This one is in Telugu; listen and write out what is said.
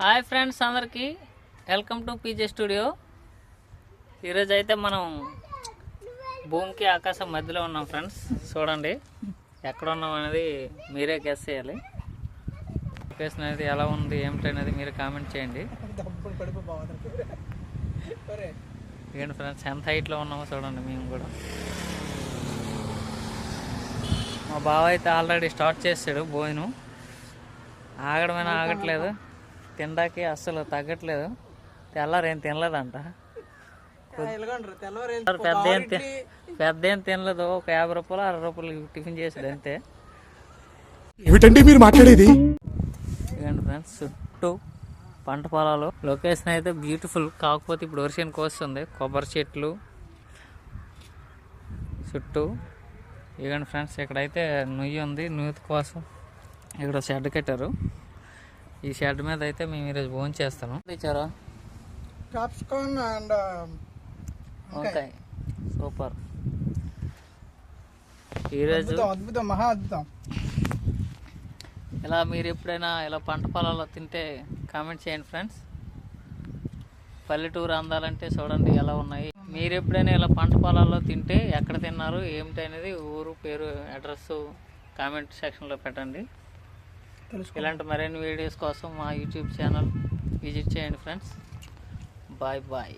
హాయ్ ఫ్రెండ్స్, అందరికీ వెల్కమ్ టు పీజే స్టూడియో. ఈరోజు అయితే మనం భూమికి ఆకాశం మధ్యలో ఉన్నాం ఫ్రెండ్స్. చూడండి ఎక్కడ ఉన్నాం అనేది మీరే గెస్ చేయాలి. లొకేషన్ అనేది ఎలా ఉంది ఏమిటి అనేది మీరు కామెంట్ చేయండి. ఏంటి ఫ్రెండ్స్, ఎంత హైట్లో ఉన్నామో చూడండి. మేము కూడా మా బావ అయితే ఆల్రెడీ స్టార్ట్ చేసాడు భోజనం. ఆగడమైనా ఆగట్లేదు, తినడానికి అస్సలు తగ్గట్లేదు. తెల్లారు ఏం తినలేదంట. పెద్ద ఏం తినలేదు. ఒక 50 రూపాయలు 60 రూపాయలు టిఫిన్ చేసాడు అంతే. ఏమిటండి మీరు మాట్లాడేది? ఇవ్వండి ఫ్రెండ్స్, చుట్టూ పంట పొలాలు. లొకేషన్ అయితే బ్యూటిఫుల్. కాకపోతే ఇప్పుడు వర్షానికి వస్తుంది. కొబ్బరి చెట్లు చుట్టూ. ఇవ్వండి ఫ్రెండ్స్, ఇక్కడైతే నుయ్యి ఉంది. నుయ్యి కోసం ఇక్కడ షెడ్ కట్టారు. ఈ షెడ్ మీద అయితే మేము ఈరోజు భోజనం చేస్తాను. ఇచ్చారా క్యాప్సికమ్ అండ్ వంకాయ. సూపర్. ఈరోజు అద్భుతం, మహా అద్భుతం. ఇలా మీరు ఎప్పుడైనా ఇలా పంట పొలాల్లో తింటే కామెంట్ చేయండి ఫ్రెండ్స్. పల్లెటూరు అందాలంటే చూడండి ఎలా ఉన్నాయి. మీరు ఎప్పుడైనా ఇలా పంట పొలాల్లో తింటే ఎక్కడ తిన్నారు ఏమిటి అనేది ఊరు పేరు అడ్రస్ కామెంట్ సెక్షన్లో పెట్టండి. ఇలాంటి మరిన్ని వీడియోస్ కోసం మా యూట్యూబ్ ఛానల్ విజిట్ చేయండి ఫ్రెండ్స్. Bye bye.